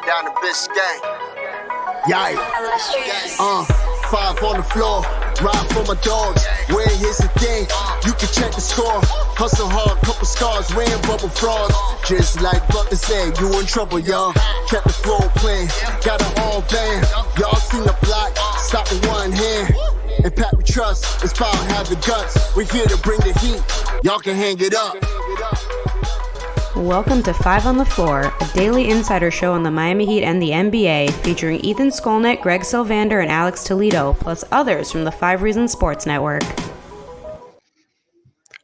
down to Biscayne. Yikes. 5 on the floor, ride for my dogs. Where here's the thing, you can check the score. Hustle hard, couple scars, wearing rubber frogs. Just like Butler said, you in trouble, y'all. Kept the flow playing, got it all band. Y'all seen the block, stop with one hand. And Pat we trust, it's power, have the guts. We're here to bring the heat, y'all can hang it up. Welcome to 5 on the Floor, a daily insider show on the Miami Heat and the NBA, featuring Ethan Skolnick, Greg Sylvander, and Alex Toledo, plus others from the 5 Reasons Sports Network.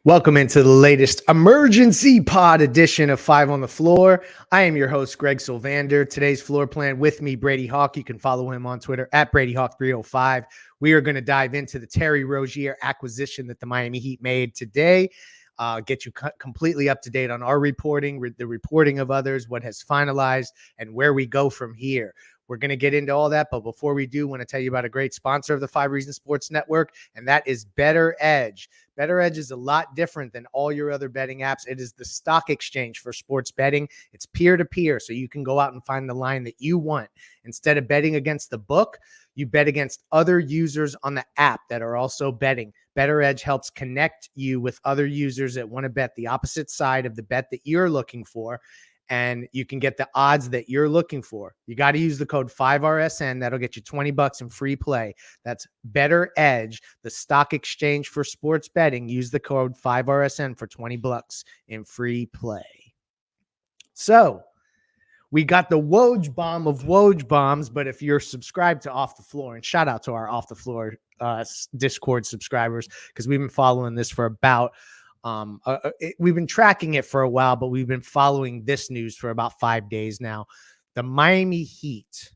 Welcome into the latest emergency pod edition of 5 on the Floor. I am your host, Greg Sylvander. Today's floor plan with me, Brady Hawk. You can follow him on Twitter at BradyHawk305. We are going to dive into the Terry Rozier acquisition that the Miami Heat made today. Get you completely up to date on our reporting, the reporting of others, what has finalized, and where we go from here. We're going to get into all that, but before we do, I want to tell you about a great sponsor of the 5 Reasons Sports Network, and that is Better Edge. Better Edge is a lot different than all your other betting apps. It is the stock exchange for sports betting. It's peer-to-peer, so you can go out and find the line that you want. Instead of betting against the book, you bet against other users on the app that are also betting. Better Edge helps connect you with other users that want to bet the opposite side of the bet that you're looking for, and you can get the odds that you're looking for. You got to use the code 5RSN. That'll get you $20 in free play. That's Better Edge, the stock exchange for sports betting. Use the code 5RSN for $20 in free play. So, we got the Woj bomb of Woj bombs, but if you're subscribed to Off the Floor, and shout out to our Off the Floor Discord subscribers, because we've been following this for about, we've been tracking it for a while, but we've been following this news for about 5 days now. The Miami Heat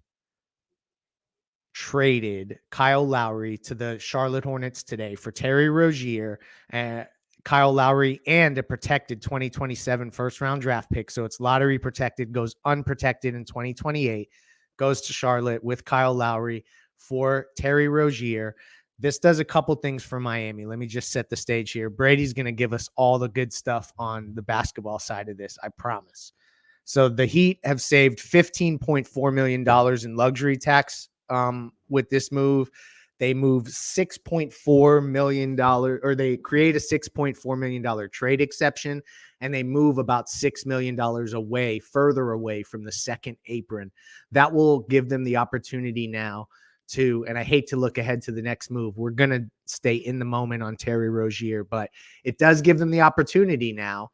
traded Kyle Lowry to the Charlotte Hornets today for Terry Rozier, Kyle Lowry, and a protected 2027 first-round draft pick. So it's lottery protected, goes unprotected in 2028, goes to Charlotte with Kyle Lowry for Terry Rozier. This does a couple things for Miami. Let me just set the stage here. Brady's going to give us all the good stuff on the basketball side of this, I promise. So the Heat have saved $15.4 million in luxury tax with this move. They move $6.4 million, or they create a $6.4 million trade exception, and they move about $6 million away, further away from the second apron. That will give them the opportunity now to, and I hate to look ahead to the next move. We're going to stay in the moment on Terry Rozier, but it does give them the opportunity now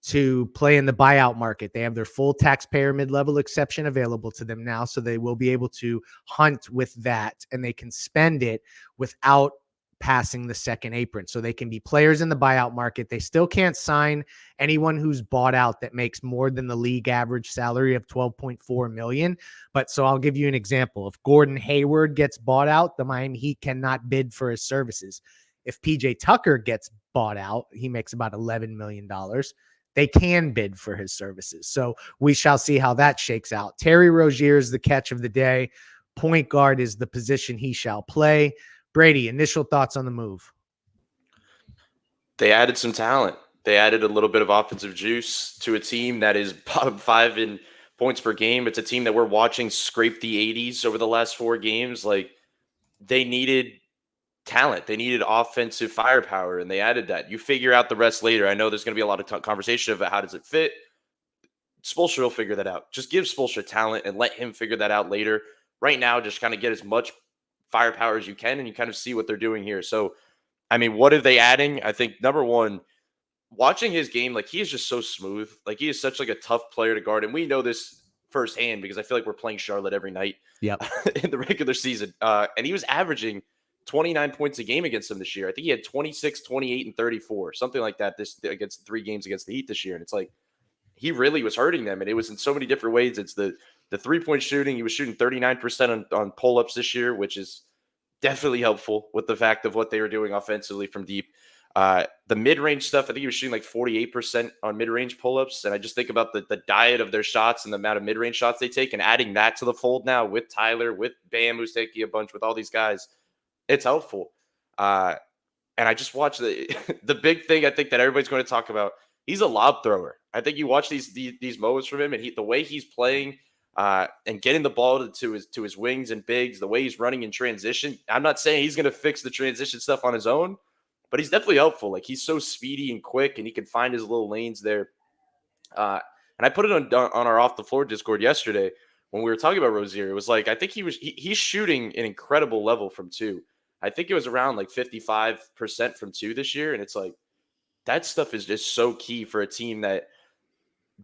to play in the buyout market. They have their full taxpayer mid-level exception available to them now, so they will be able to hunt with that, and they can spend it without passing the second apron. So they can be players in the buyout market. They still can't sign anyone who's bought out that makes more than the league average salary of $12.4 million. But so I'll give you an example. If Gordon Hayward gets bought out, the Miami Heat cannot bid for his services. If PJ Tucker gets bought out, he makes about $11 million. They can bid for his services. So we shall see how that shakes out. Terry Rozier is the catch of the day. Point guard is the position he shall play. Brady, initial thoughts on the move? They added some talent. They added a little bit of offensive juice to a team that is bottom 5 in points per game. It's a team that we're watching scrape the 80s over the last 4 games. Like, they needed talent. They needed offensive firepower, and they added that. You figure out the rest later. I know there's going to be a lot of conversation about how does it fit. Spoelstra will figure that out. Just give Spoelstra talent and let him figure that out later. Right now, just kind of get as much firepower as you can, and you kind of see what they're doing here. So, I mean, what are they adding? I think, number one, watching his game, like, he is just so smooth. Like, he is such, like, a tough player to guard, and we know this firsthand because I feel like we're playing Charlotte every night in the regular season. And he was averaging 29 points a game against them this year. I think he had 26, 28, and 34, something like that this against 3 games against the Heat this year. And it's like, he really was hurting them. And it was in so many different ways. It's the 3-point shooting. He was shooting 39% on pull-ups this year, which is definitely helpful with the fact of what they were doing offensively from deep. The mid-range stuff, I think he was shooting like 48% on mid-range pull-ups. And I just think about the diet of their shots and the amount of mid-range shots they take, and adding that to the fold now with Tyler, with Bam, who's taking a bunch, with all these guys. It's helpful. And I just watched the big thing I think that everybody's going to talk about. He's a lob thrower. I think you watch these moments from him, and the way he's playing, and getting the ball to his wings and bigs, the way he's running in transition. I'm not saying he's going to fix the transition stuff on his own, but he's definitely helpful. Like, he's so speedy and quick, and he can find his little lanes there. And I put it on our Off the Floor Discord yesterday when we were talking about Rozier. It was like, I think he's shooting an incredible level from two. I think it was around like 55% from two this year. And it's like, that stuff is just so key for a team that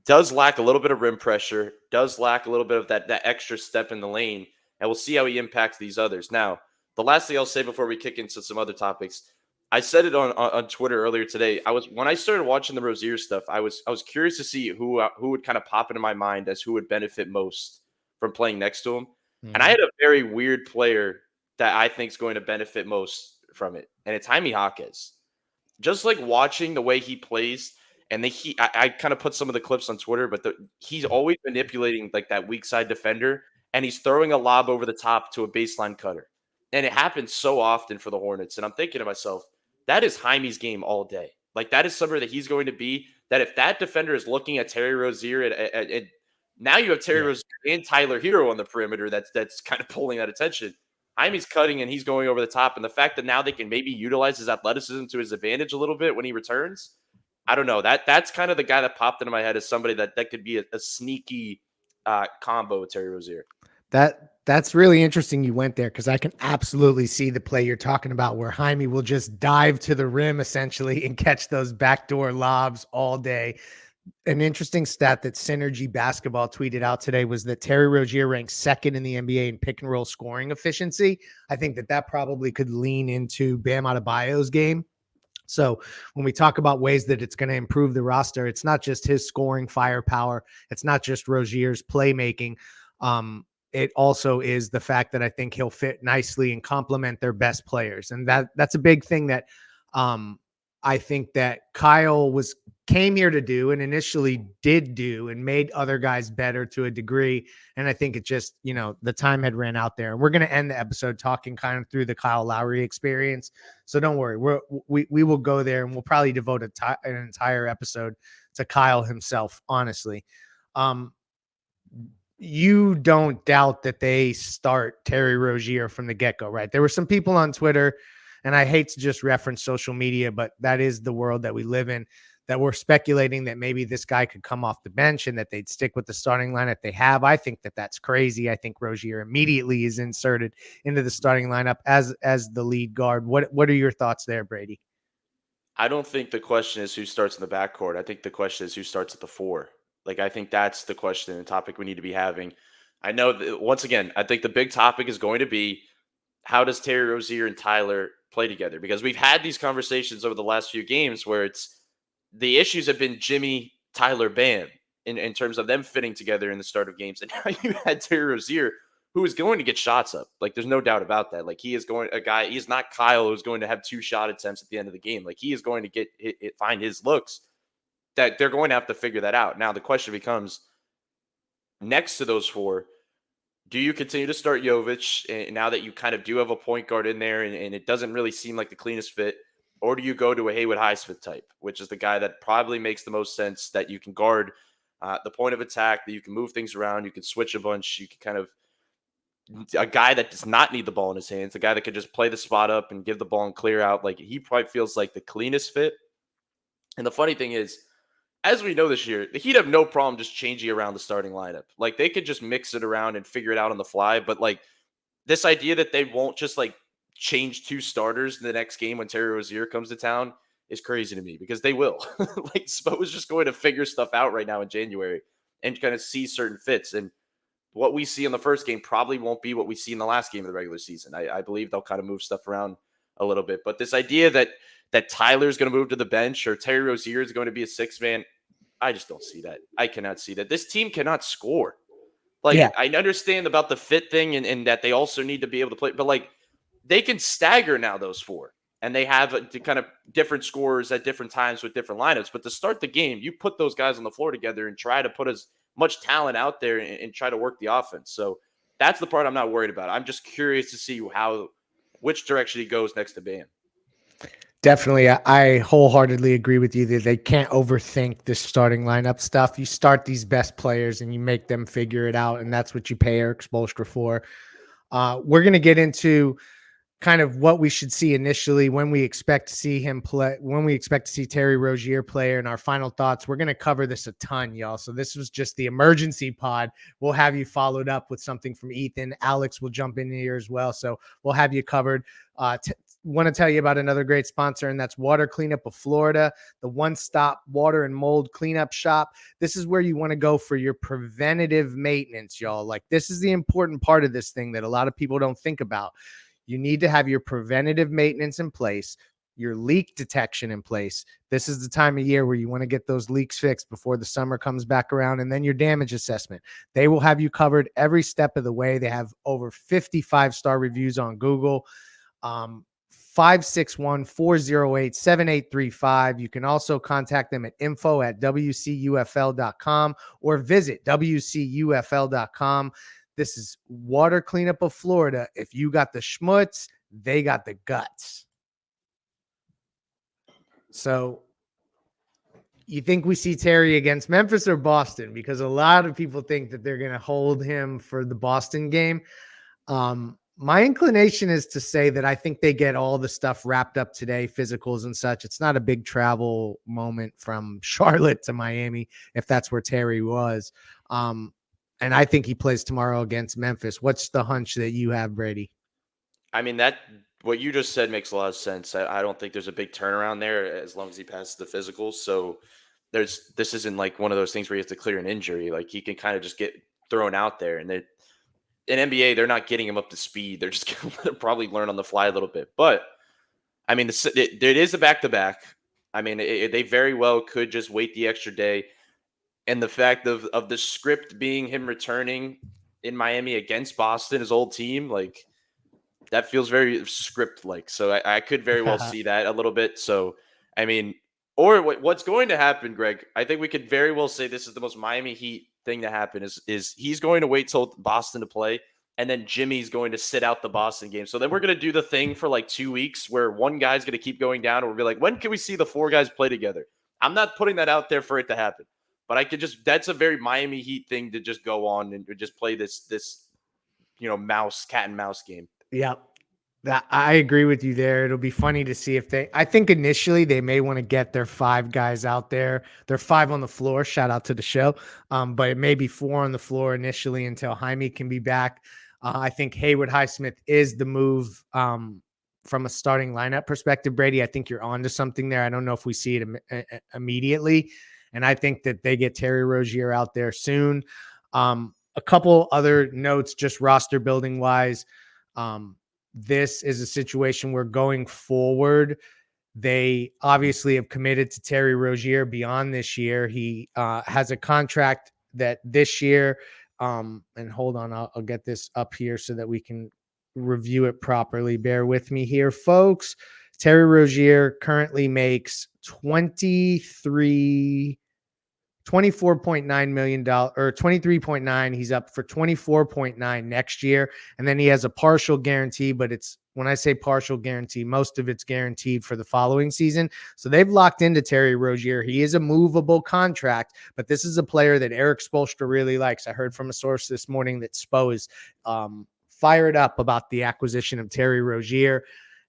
does lack a little bit of rim pressure, does lack a little bit of that extra step in the lane. And we'll see how he impacts these others. Now, the last thing I'll say before we kick into some other topics, I said it on Twitter earlier today. When I started watching the Rozier stuff, I was curious to see who would kind of pop into my mind as who would benefit most from playing next to him. Mm-hmm. And I had a very weird player that I think is going to benefit most from it, and it's Jaime Jaquez. Just like watching the way he plays, and I kind of put some of the clips on Twitter, but he's always manipulating like that weak side defender, and he's throwing a lob over the top to a baseline cutter. And it happens so often for the Hornets. And I'm thinking to myself, that is Jaime's game all day. Like, that is somewhere that he's going to be, that if that defender is looking at Terry Rozier, and now you have Terry Rozier and Tyler Hero on the perimeter that's kind of pulling that attention. Jaime's cutting and he's going over the top. And the fact that now they can maybe utilize his athleticism to his advantage a little bit when he returns, I don't know. That's kind of the guy that popped into my head as somebody that could be a sneaky combo with Terry Rozier. That's really interesting you went there, because I can absolutely see the play you're talking about where Jaime will just dive to the rim essentially and catch those backdoor lobs all day. An interesting stat that Synergy Basketball tweeted out today was that Terry Rozier ranks second in the NBA in pick and roll scoring efficiency. I think that probably could lean into Bam Adebayo's game. So when we talk about ways that it's going to improve the roster, it's not just his scoring firepower. It's not just Rozier's playmaking. It also is the fact that I think he'll fit nicely and complement their best players. And that's a big thing that I think that Kyle came here to do and initially did do and made other guys better to a degree. And I think it just, the time had ran out there. And we're going to end the episode talking kind of through the Kyle Lowry experience. So don't worry, we will go there, and we'll probably devote an entire episode to Kyle himself, honestly. You don't doubt that they start Terry Rozier from the get-go, right? There were some people on Twitter, and I hate to just reference social media, but that is the world that we live in, that were speculating that maybe this guy could come off the bench and that they'd stick with the starting lineup they have. I think that that's crazy. I think Rozier immediately is inserted into the starting lineup as the lead guard. What are your thoughts there, Brady? I don't think the question is who starts in the backcourt. I think the question is who starts at the four. Like, I think that's the question and topic we need to be having. I know that, once again, I think the big topic is going to be, how does Terry Rozier and Tyler play together? Because we've had these conversations over the last few games where the issues have been Jimmy, Tyler, Bam in terms of them fitting together in the start of games. And now you had Terry Rozier, who is going to get shots up. Like, there's no doubt about that. Like, he's not Kyle who's going to have 2 shot attempts at the end of the game. Like, he is going to find his looks. That they're going to have to figure that out. Now, the question becomes, next to those 4, do you continue to start Jovic now that you kind of do have a point guard in there and it doesn't really seem like the cleanest fit? Or do you go to a Haywood Highsmith type, which is the guy that probably makes the most sense, that you can guard the point of attack, that you can move things around, you can switch a bunch, you can kind of a guy that does not need the ball in his hands, a guy that can just play the spot up and give the ball and clear out. Like, he probably feels like the cleanest fit. And the funny thing is, as we know this year, the Heat have no problem just changing around the starting lineup. Like, they could just mix it around and figure it out on the fly. But, like, this idea that they won't just, like, change 2 starters in the next game when Terry Rozier comes to town is crazy to me, because they will. Like, Spo is just going to figure stuff out right now in January and kind of see certain fits. And what we see in the first game probably won't be what we see in the last game of the regular season. I believe they'll kind of move stuff around a little bit. But this idea that Tyler's going to move to the bench or Terry Rozier is going to be a 6-man, I just don't see that. I cannot see that. This team cannot score. Like, yeah. I understand about the fit thing and that they also need to be able to play, but, like, they can stagger now, those 4. And they have kind of different scorers at different times with different lineups. But to start the game, you put those guys on the floor together and try to put as much talent out there and try to work the offense. So that's the part I'm not worried about. I'm just curious to see which direction he goes next to Bam. Definitely. I wholeheartedly agree with you that they can't overthink this starting lineup stuff. You start these best players and you make them figure it out. And that's what you pay Eric Spoelstra for. We're going to get into kind of what we should see initially, when we expect to see him play, when we expect to see Terry Rozier play, and our final thoughts. We're going to cover this a ton, y'all. So this was just the emergency pod. We'll have you followed up with something from Ethan. Alex will jump in here as well. So we'll have you covered. Want to tell you about another great sponsor, and that's Water Cleanup of Florida, the one-stop water and mold cleanup shop. This is where you want to go for your preventative maintenance, y'all. Like, this is the important part of this thing that a lot of people don't think about. You need to have your preventative maintenance in place, your leak detection in place. This is the time of year where you want to get those leaks fixed before the summer comes back around, and then your damage assessment. They will have you covered every step of the way. They have over 55-star reviews on Google. 561-408-7835. You can also contact them at info@wcufl.com or visit wcufl.com. This is Water Cleanup of Florida. If you got the schmutz, they got the guts. So you think we see Terry against Memphis or Boston? Because a lot of people think that they're going to hold him for the Boston game. My inclination is to say that I think they get all the stuff wrapped up today, physicals and such. It's not a big travel moment from Charlotte to Miami, if that's where Terry was. And I think he plays tomorrow against Memphis. What's the hunch that you have, Brady? I mean, that what you just said makes a lot of sense. I don't think there's a big turnaround there as long as he passes the physicals. So this isn't like one of those things where he has to clear an injury. Like, he can kind of just get thrown out there, and in NBA, they're not getting him up to speed. They're just going to probably learn on the fly a little bit. But I mean, it is a back-to-back. I mean, they very well could just wait the extra day. And the fact of the script being him returning in Miami against Boston, his old team, like, that feels very script-like. So I could very well see that a little bit. So, I mean, or what's going to happen, Greg, I think we could very well say this is the most Miami Heat thing to happen is he's going to wait till Boston to play, and then Jimmy's going to sit out the Boston game. So then we're going to do the thing for like 2 weeks where one guy's going to keep going down, and we'll be like, when can we see the four guys play together? I'm not putting that out there for it to happen, but I could just, that's a very Miami Heat thing to just go on and just play this cat and mouse game. Yep. I agree with you there. It'll be funny to see if I think initially they may want to get their 5 guys out there. They're 5 on the floor. Shout out to the show. But it may be 4 on the floor initially until Jaime can be back. I think Haywood Highsmith is the move from a starting lineup perspective. Brady, I think you're onto something there. I don't know if we see it immediately. And I think that they get Terry Rozier out there soon. A couple other notes, just roster building wise. This is a situation where going forward, they obviously have committed to Terry Rozier beyond this year. He has a contract that this year, and hold on, I'll get this up here so that we can review it properly. Bear with me here, folks. Terry Rozier currently makes $24.9 million or 23.9. He's up for 24.9 next year. And then he has a partial guarantee, but when I say partial guarantee, most of it's guaranteed for the following season. So they've locked into Terry Rozier. He is a movable contract, but this is a player that Eric Spoelstra really likes. I heard from a source this morning that Spo is fired up about the acquisition of Terry Rozier.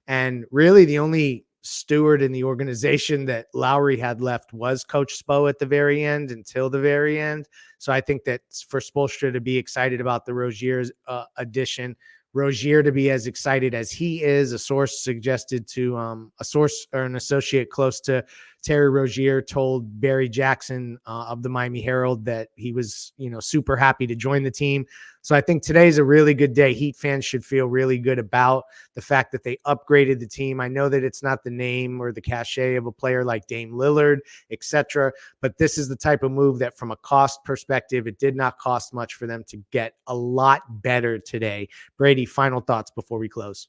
And really the only steward in the organization that Lowry had left was Coach Spo at the very end, until the very end. So I think that for Spoelstra to be excited about the Rozier's addition, Rozier to be as excited as he is, a source suggested to a source or an associate close to Terry Rozier told Barry Jackson of the Miami Herald that he was, super happy to join the team. So I think today's a really good day. Heat fans should feel really good about the fact that they upgraded the team. I know that it's not the name or the cachet of a player like Dame Lillard, etc., but this is the type of move that from a cost perspective, it did not cost much for them to get a lot better today. Brady, final thoughts before we close.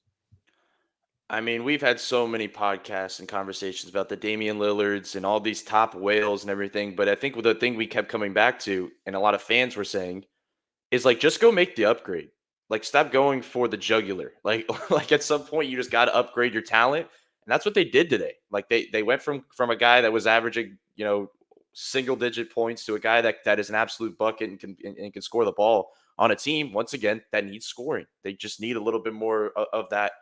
I mean, we've had so many podcasts and conversations about the Damian Lillards and all these top whales and everything, but I think the thing we kept coming back to, and a lot of fans were saying, is like, just go make the upgrade. Like, stop going for the jugular. Like at some point, you just got to upgrade your talent. And that's what they did today. Like they went from a guy that was averaging, single digit points to a guy that is an absolute bucket and can score the ball on a team, once again, that needs scoring. They just need a little bit more of that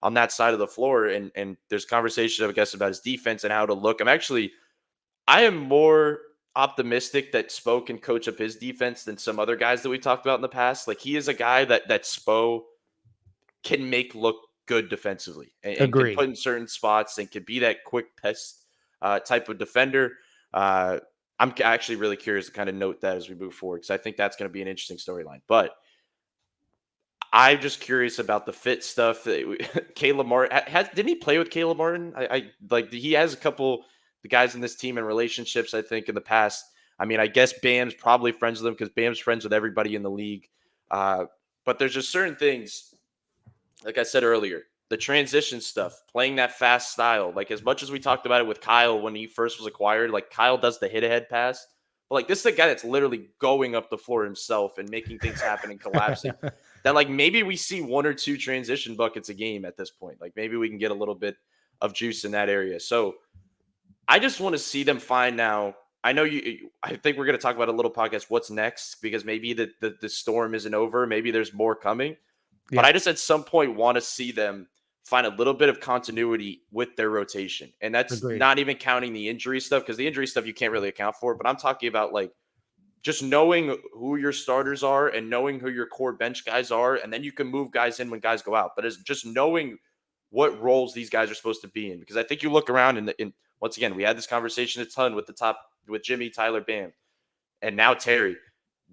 on that side of the floor. And there's conversation, I guess, about his defense and how to look. I am more optimistic that Spo can coach up his defense than some other guys that we talked about in the past. Like, he is a guy that Spo can make look good defensively and can put in certain spots and can be that quick pest type of defender. I'm actually really curious to kind of note that as we move forward, because I think that's going to be an interesting storyline. But I'm just curious about the fit stuff. Caleb Martin, didn't he play with Caleb Martin? I like, he has a couple the guys in this team in relationships, I think, in the past. I mean, I guess Bam's probably friends with him because Bam's friends with everybody in the league. But there's just certain things, like I said earlier, the transition stuff, playing that fast style. Like, as much as we talked about it with Kyle when he first was acquired, like, Kyle does the hit-ahead pass. But, like, this is a guy that's literally going up the floor himself and making things happen and collapsing. That, like, maybe we see 1 or 2 transition buckets a game at this point. Like, maybe we can get a little bit of juice in that area. So I just want to see them find now. I know I think we're going to talk about a little podcast, what's next, because maybe the storm isn't over. Maybe there's more coming. Yeah. But I just at some point want to see them find a little bit of continuity with their rotation. And that's not even counting the injury stuff, because the injury stuff you can't really account for. But I'm talking about, like, just knowing who your starters are and knowing who your core bench guys are. And then you can move guys in when guys go out. But it's just knowing what roles these guys are supposed to be in. Because I think you look around and once again, we had this conversation a ton with Jimmy, Tyler, Bam, and now Terry.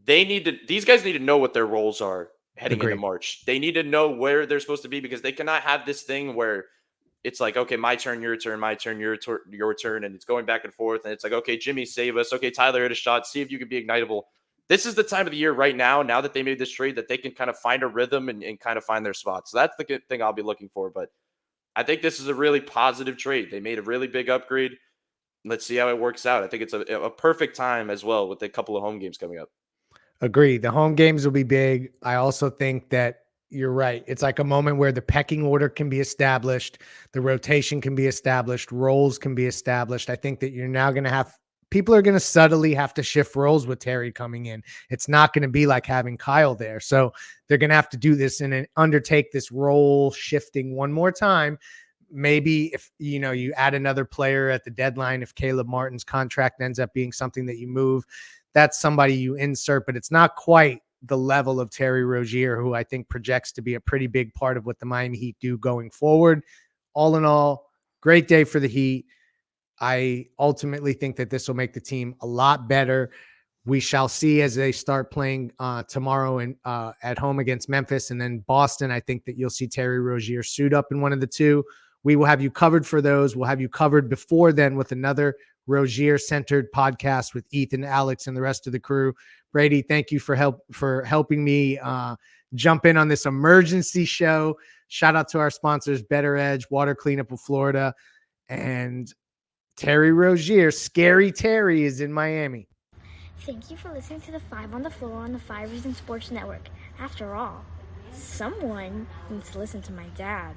These guys need to know what their roles are heading into March. They need to know where they're supposed to be, because they cannot have this thing where it's like, okay, my turn, your turn, my turn, your turn, and it's going back and forth. And it's like, okay, Jimmy, save us. Okay, Tyler, hit a shot. See if you can be ignitable. This is the time of the year right now that they made this trade, that they can kind of find a rhythm and kind of find their spot. So that's the good thing I'll be looking for. But I think this is a really positive trade. They made a really big upgrade. Let's see how it works out. I think it's a perfect time as well with a couple of home games coming up. Agree. The home games will be big. I also think that you're right. It's like a moment where the pecking order can be established. The rotation can be established. Roles can be established. I think that you're now going to have people are going to subtly have to shift roles with Terry coming in. It's not going to be like having Kyle there. So they're going to have to do this and undertake this role shifting one more time. Maybe if, you add another player at the deadline, if Caleb Martin's contract ends up being something that you move, that's somebody you insert, but it's not quite the level of Terry Rozier, who I think projects to be a pretty big part of what the Miami Heat do going forward. All in all, great day for the Heat. I ultimately think that this will make the team a lot better. We shall see as they start playing tomorrow and at home against Memphis and then Boston. I think that you'll see Terry Rozier suit up in one of the two. We will have you covered for those. We'll have you covered before then with another Rozier-centered podcast with Ethan, Alex, and the rest of the crew. Brady, thank you for helping me jump in on this emergency show. Shout out to our sponsors, Better Edge, Water Cleanup of Florida, and Terry Rozier. Scary Terry is in Miami. Thank you for listening to the 5 on the Floor on the 5 Reasons Sports Network. After all, someone needs to listen to my dad.